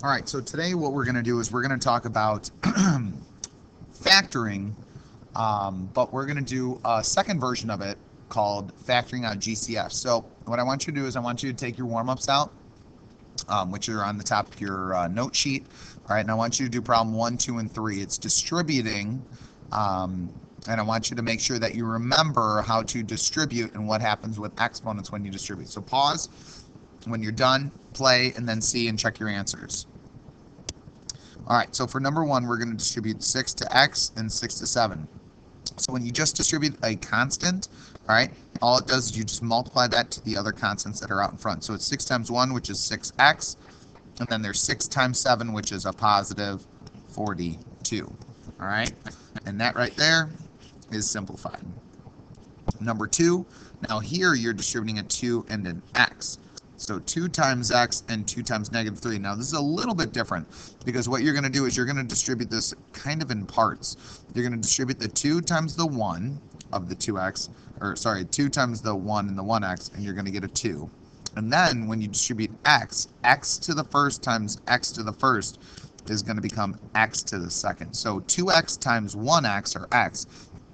All right, so today what we're going to do is we're going to talk about factoring, but we're going to do a second version of it called Factoring on GCF. So what I want you to do is I want you to take your warm-ups out, which are on the top of your note sheet. All right, and I want you to do problem 1, 2, and 3. It's distributing, and I want you to make sure that you remember how to distribute and what happens with exponents when you distribute. So pause when you're done, play, and then see and check your answers. All right, so for number 1, we're going to distribute 6 to x and 6 to 7. So when you just distribute a constant, all right, all it does is you just multiply that to the other constants that are out in front. So it's 6 times 1, which is 6x, and then there's 6 times 7, which is a positive 42. All right, and that right there is simplified. Number 2, now here you're distributing a 2 and an x. So 2 times x and 2 times negative 3. Now this is a little bit different because what you're going to do is you're going to distribute this kind of in parts. You're going to distribute the 2 times the 1 of the 2x, or sorry, 2 times the 1 and the 1x, and you're going to get a 2. And then when you distribute x, x to the first times x to the first is going to become x to the second. So 2x times 1x, or x,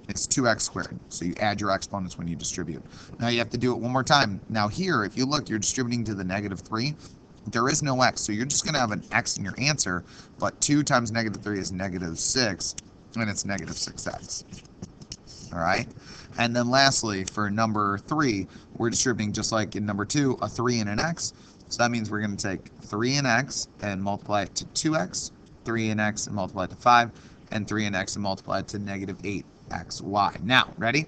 it's 2x squared. So you add your exponents when you distribute. Now you have to do it one more time. Now here, if you look, you're distributing to the negative 3. There is no x, so you're just going to have an x in your answer, but 2 times negative 3 is negative 6, and it's negative 6x. All right? And then lastly, for number 3, we're distributing just like in number 2, a 3 and an x. So that means we're going to take 3 and x and multiply it to 2x, 3 and x and multiply it to 5, and 3 and x and multiply it to negative 8xy. Now, ready?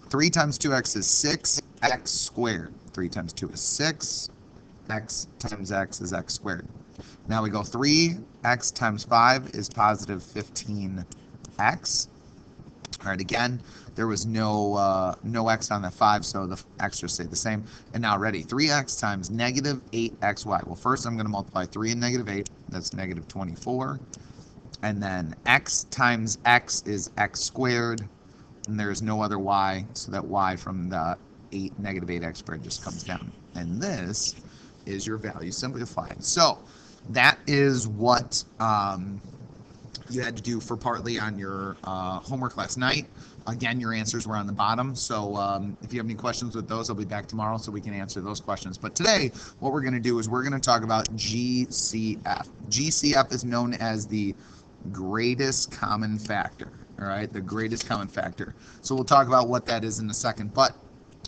3 times 2x is 6x squared. 3 times 2 is 6. X times x is x squared. Now we go 3x times 5 is positive 15x. All right, again, there was no x on the 5, so the extras stay the same. And now ready, 3x times negative 8xy. Well, first I'm going to multiply 3 and negative 8. That's negative 24. And then x times x is x squared, and there's no other y, so that y from the negative 8x squared just comes down. And this is your value simplified. So that is what you had to do for partly on your homework last night. Again, your answers were on the bottom, so if you have any questions with those, I'll be back tomorrow so we can answer those questions. But today, what we're going to do is we're going to talk about GCF. GCF is known as the greatest common factor. All right, the greatest common factor. So we'll talk about what that is in a second. But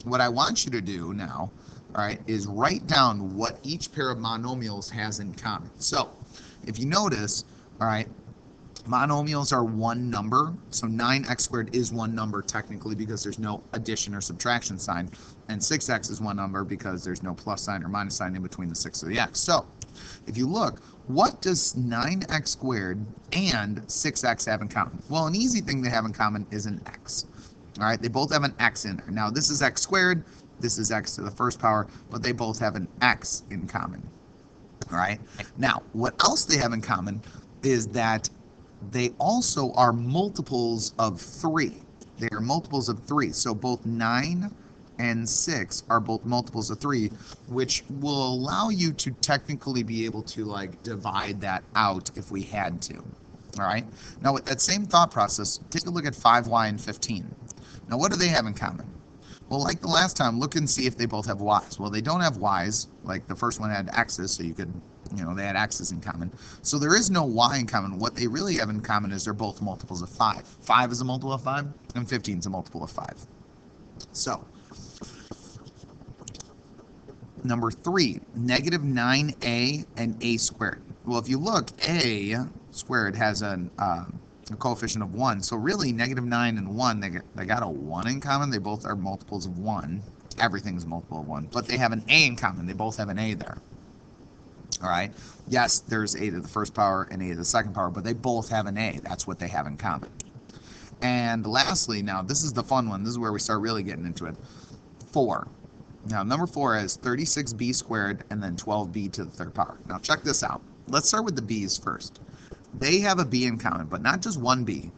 what I want you to do now, all right, is write down what each pair of monomials has in common. So if you notice, all right, monomials are one number. So 9x squared is one number technically because there's no addition or subtraction sign. And 6x is one number because there's no plus sign or minus sign in between the 6 or the x. So if you look, what does 9x squared and 6x have in common? Well, an easy thing they have in common is an x. All right, they both have an x in there. Now, this is x squared, this is x to the first power, but they both have an x in common. All right, now, what else they have in common is that they also are multiples of 3. They are multiples of 3, so both 9 and 6 are both multiples of 3, which will allow you to technically be able to like divide that out if we had to. All right, now with that same thought process, take a look at 5y and 15. Now what do they have in common? Well, like the last time, look and see if they both have y's. Well, they don't have y's, like the first one had x's, so you could, they had x's in common. So there is no y in common. What they really have in common is they're both multiples of 5. 5 is a multiple of 5, and 15 is a multiple of 5. So number 3, negative 9a and a squared. Well, if you look, a squared has a coefficient of 1. So really, negative 9 and 1, they got a 1 in common. They both are multiples of 1. Everything's a multiple of 1. But they have an a in common. They both have an a there. All right? Yes, there's a to the first power and a to the second power, but they both have an a. That's what they have in common. And lastly, now, this is the fun one. This is where we start really getting into it. 4. Now, number 4 is 36b squared and then 12b to the third power. Now, check this out. Let's start with the b's first. They have a b in common, but not just one b.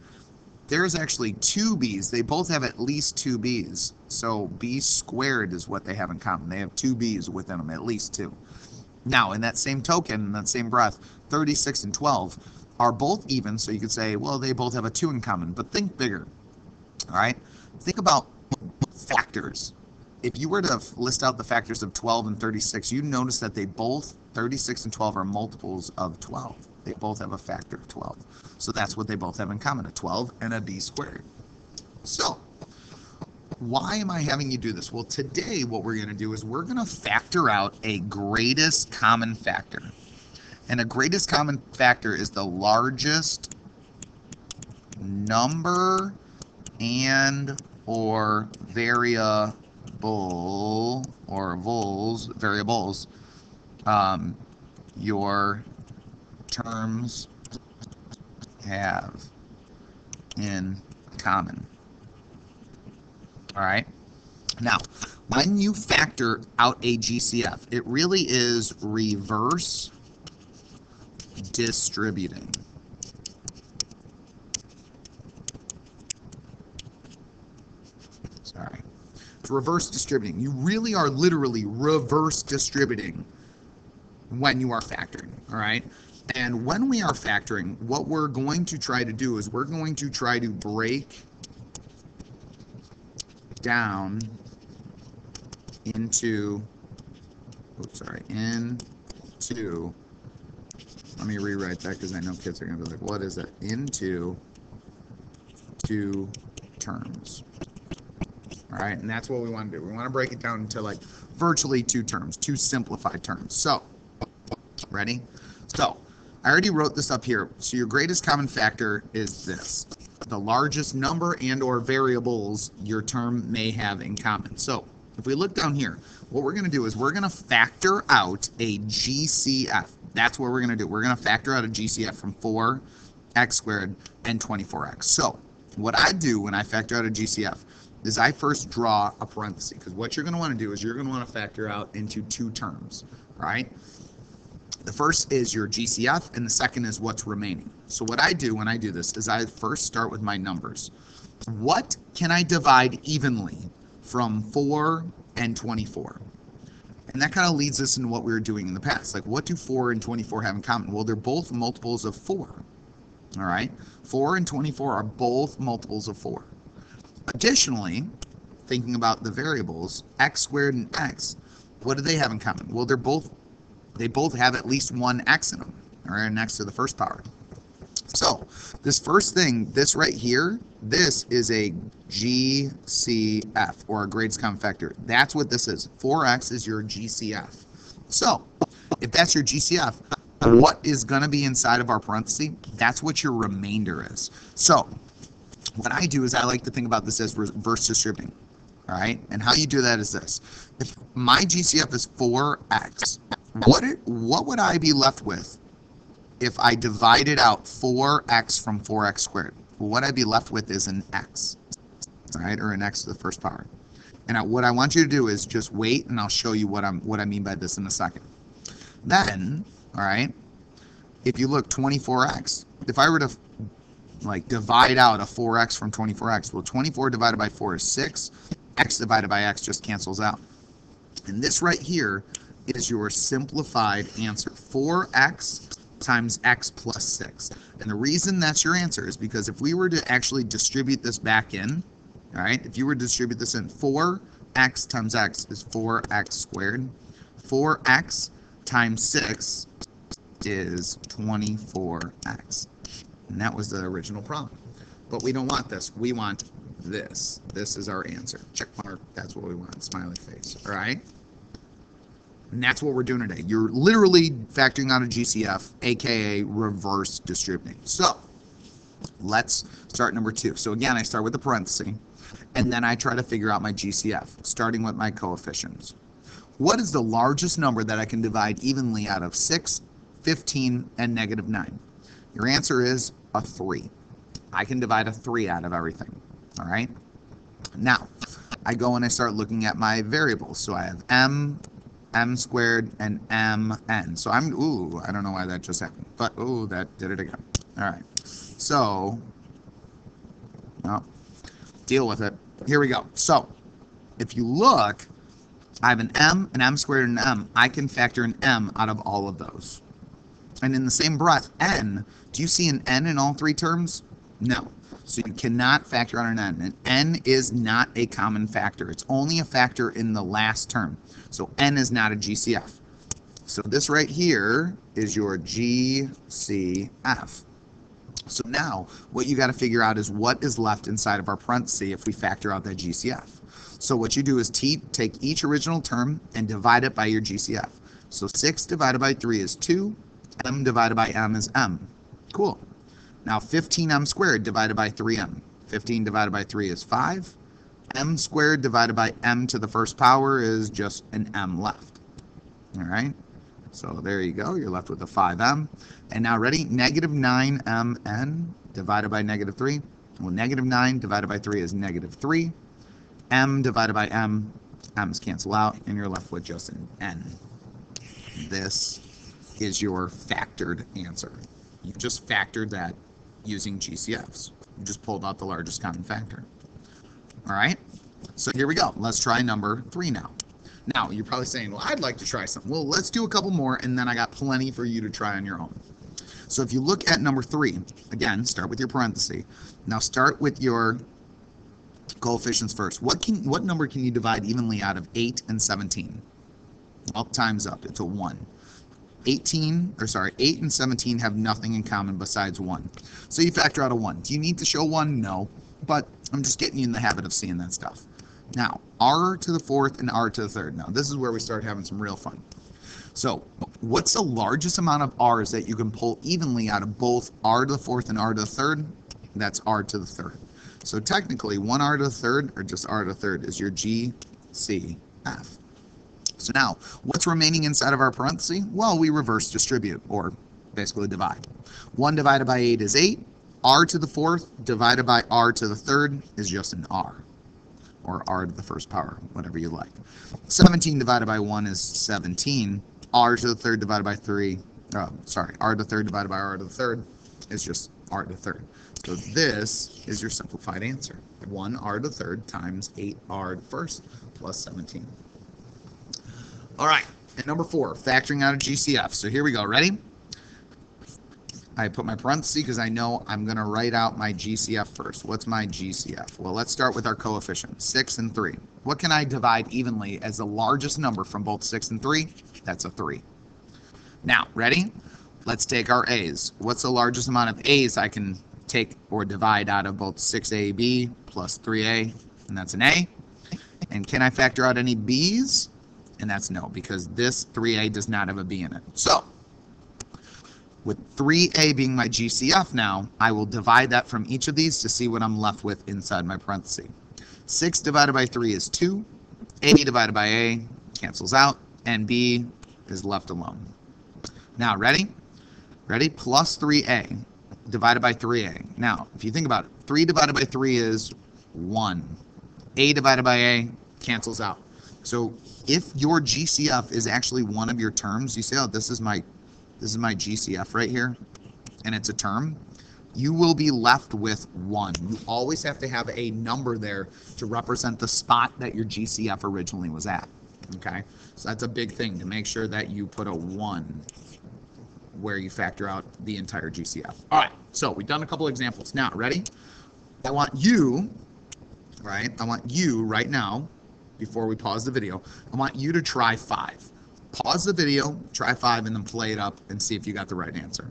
There's actually 2 b's. They both have at least 2 b's. So b squared is what they have in common. They have 2 b's within them, at least 2. Now, in that same token, in that same breath, 36 and 12 are both even, so you could say, well, they both have a 2 in common, but think bigger, all right? Think about factors. If you were to list out the factors of 12 and 36, you notice that they both, 36 and 12, are multiples of 12. They both have a factor of 12. So that's what they both have in common, a 12 and a b squared. So why am I having you do this? Well, today what we're going to do is we're going to factor out a greatest common factor. And a greatest common factor is the largest number and or variable or variables your terms have in common. All right. Now, when you factor out a GCF, it really is reverse distributing. Sorry. It's reverse distributing. You really are literally reverse distributing when you are factoring, all right? And when we are factoring, what we're going to try to do is we're going to try to break down into, let me rewrite that because I know kids are going to be like, what is that? Into two terms. All right, and that's what we want to do. We want to break it down into like virtually two terms, two simplified terms. So, ready? So, I already wrote this up here. So your greatest common factor is this. The largest number and or variables your term may have in common. So, if we look down here, what we're going to do is we're going to factor out a GCF. That's what we're going to do. We're going to factor out a GCF from 4x squared and 24x. So, what I do when I factor out a GCF is I first draw a parenthesis, because what you're going to want to do is you're going to want to factor out into two terms, right? The first is your GCF, and the second is what's remaining. So what I do when I do this is I first start with my numbers. What can I divide evenly from 4 and 24? And that kind of leads us into what we were doing in the past. Like, what do 4 and 24 have in common? Well, they're both multiples of 4. All right? 4 and 24 are both multiples of 4. Additionally, thinking about the variables, x squared and x, what do they have in common? Well, they both have at least one x in them, or an x to the first power. So this first thing, this right here, this is a GCF, or a greatest common factor. That's what this is. 4x is your GCF. So if that's your GCF, what is going to be inside of our parenthesis? That's what your remainder is. So what I do is I like to think about this as reverse distributing. All right, and how you do that is this. If my GCF is 4x, what would I be left with if I divided out 4x from 4x squared? Well, what I'd be left with is an x, all right, or an x to the first power. And what I want you to do is just wait, and I'll show you what I mean by this in a second. Then, all right, if you look 24x, if I were to like divide out a 4x from 24x, well, 24 divided by 4 is 6. X divided by x just cancels out. And this right here is your simplified answer. 4x times x plus 6. And the reason that's your answer is because if we were to actually distribute this back in, all right, if you were to distribute this in, 4x times x is 4x squared. 4x times 6 is 24x. And that was the original problem. But we don't want this. We want this. This is our answer. Check mark. That's what we want. Smiley face. All right? And that's what we're doing today. You're literally factoring out a GCF, aka reverse distributing. So let's start number 2. So again, I start with the parenthesis, and then I try to figure out my GCF, starting with my coefficients. What is the largest number that I can divide evenly out of 6, 15, and negative 9? Your answer is a 3. I can divide a 3 out of everything. All right? Now, I go and I start looking at my variables. So I have m squared, and mn. So I don't know why that just happened, but that did it again. All right. So, deal with it. Here we go. So, if you look, I have an m squared, and an m. I can factor an m out of all of those. And in the same breath, n, do you see an n in all three terms? No. So you cannot factor out an n. And n is not a common factor. It's only a factor in the last term. So n is not a GCF. So this right here is your GCF. So now what you got to figure out is what is left inside of our parenthesis if we factor out that GCF. So what you do is take each original term and divide it by your GCF. So 6 divided by 3 is 2. M divided by m is m. Cool. Now 15m squared divided by 3m. 15 divided by 3 is 5. M squared divided by m to the first power is just an m left. All right. So there you go. You're left with a 5m. And now ready? Negative 9mn divided by negative 3. Well, negative 9 divided by 3 is negative 3. M divided by m, m's cancel out, and you're left with just an n. This is your factored answer. You just factored that using GCFs. You just pulled out the largest common factor. All right? So here we go. Let's try number 3 now. Now, you're probably saying, well, I'd like to try something. Well, let's do a couple more, and then I got plenty for you to try on your own. So if you look at number 3, again, start with your parenthesis. Now start with your coefficients first. What number can you divide evenly out of 8 and 17? Well, time's up. It's a 1. 8 and 17 have nothing in common besides 1. So you factor out a 1. Do you need to show 1? No. But I'm just getting you in the habit of seeing that stuff. Now, r to the 4th and r to the 3rd. Now, this is where we start having some real fun. So, what's the largest amount of r's that you can pull evenly out of both r to the 4th and r to the 3rd? That's r to the 3rd. So technically, 1r to the 3rd, or just r to the 3rd, is your GCF. So now, what's remaining inside of our parenthesis? Well, we reverse distribute, or basically divide. 1 divided by 8 is 8. R to the 4th divided by r to the 3rd is just an r, or r to the first power, whatever you like. 17 divided by 1 is 17. R to the 3rd divided by 3, r to the 3rd divided by r to the 3rd is just r to the 3rd. So this is your simplified answer. 1r to the 3rd times 8r to the 1st plus 17. All right, and number 4, factoring out of GCF. So here we go. Ready? I put my parenthesis because I know I'm going to write out my GCF first. What's my GCF? Well, let's start with our coefficients, 6 and 3. What can I divide evenly as the largest number from both 6 and 3? That's a 3. Now, ready? Let's take our A's. What's the largest amount of A's I can take or divide out of both 6AB plus 3A? And that's an A. And can I factor out any B's? And that's no, because this 3A does not have a B in it. So, with 3A being my GCF now, I will divide that from each of these to see what I'm left with inside my parenthesis. 6 divided by 3 is 2. A divided by A cancels out, and B is left alone. Now, ready? Ready? Plus 3A divided by 3A. Now, if you think about it, 3 divided by 3 is 1. A divided by A cancels out. So if your GCF is actually one of your terms, you say, oh, this is my GCF right here, and it's a term, you will be left with 1. You always have to have a number there to represent the spot that your GCF originally was at. Okay, so that's a big thing, to make sure that you put a 1 where you factor out the entire GCF. All right, so we've done a couple examples. Now, ready? I want you right now, before we pause the video, I want you to try 5. Pause the video, try 5, and then play it up and see if you got the right answer.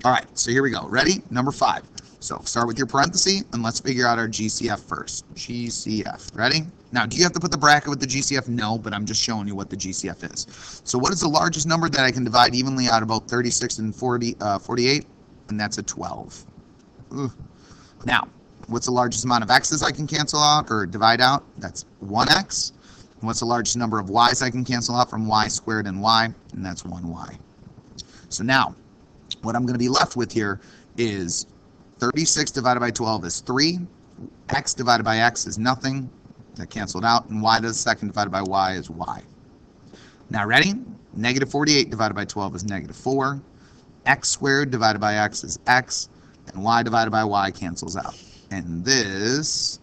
All right, so here we go. Ready? Number 5. So start with your parenthesis, and let's figure out our GCF first. GCF. Ready? Now, do you have to put the bracket with the GCF? No, but I'm just showing you what the GCF is. So what is the largest number that I can divide evenly out of both 36 and 48? And that's a 12. Ooh. Now, what's the largest amount of x's I can cancel out or divide out? That's 1x. And what's the largest number of y's I can cancel out from y squared and y? And that's 1y. So now, what I'm going to be left with here is 36 divided by 12 is 3. X divided by x is nothing. That canceled out. And y to the second divided by y is y. Now, ready? Negative 48 divided by 12 is negative 4. X squared divided by x is x. And y divided by y cancels out. And this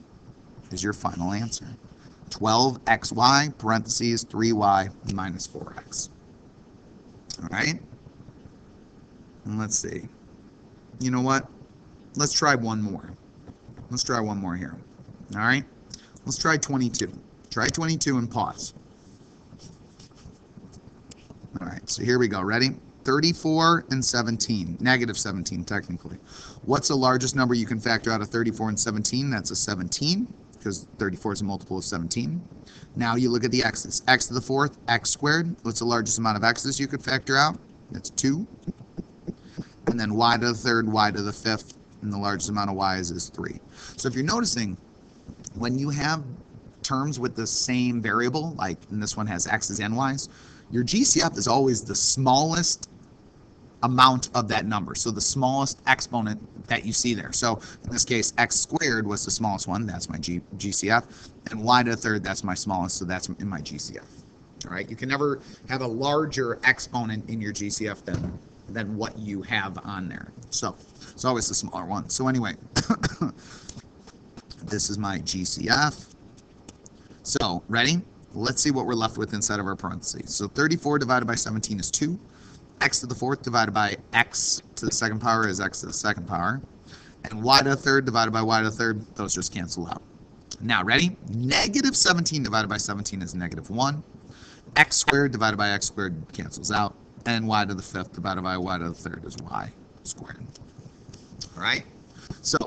is your final answer. 12xy, parentheses, 3y minus 4x. All right? And let's see. You know what? Let's try one more. Let's try one more here. All right? Let's try 22. Try 22 and pause. All right, so here we go. Ready? 34 and 17. Negative 17, technically. What's the largest number you can factor out of 34 and 17? That's a 17, because 34 is a multiple of 17. Now you look at the x's. X to the fourth, x squared. What's the largest amount of x's you could factor out? That's 2. And then y to the third, y to the fifth, and the largest amount of y's is 3. So if you're noticing, when you have terms with the same variable, like in this one has x's and y's, your GCF is always the smallest amount of that number. So the smallest exponent that you see there. So in this case, x squared was the smallest one. That's my GCF. And y to the third, that's my smallest. So that's in my GCF. All right. You can never have a larger exponent in your GCF than what you have on there. So it's always the smaller one. So anyway, this is my GCF. So ready? Let's see what we're left with inside of our parentheses. So 34 divided by 17 is 2. X to the fourth divided by x to the second power is x to the second power. And y to the third divided by y to the third, those just cancel out. Now, ready? Negative 17 divided by 17 is negative 1. X squared divided by x squared cancels out. And y to the fifth divided by y to the third is y squared. All right? So,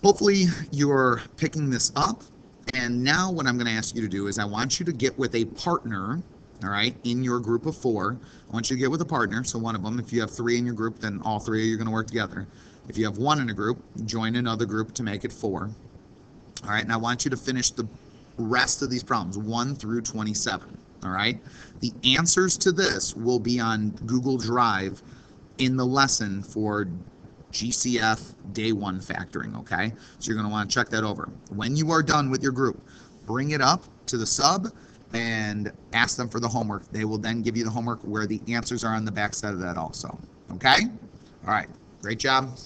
hopefully you're picking this up. And now what I'm going to ask you to do is I want you to get with a partner, all right, in your group of 4. I want you to get with a partner. So one of them, if you have 3 in your group, then all 3 of you are going to work together. If you have 1 in a group, join another group to make it 4. All right, and I want you to finish the rest of these problems, 1 through 27. All right, the answers to this will be on Google Drive in the lesson for GCF Day 1 factoring, okay? So you're going to want to check that over. When you are done with your group, bring it up to the sub and ask them for the homework. They will then give you the homework where the answers are on the back side of that also, okay? All right, great job.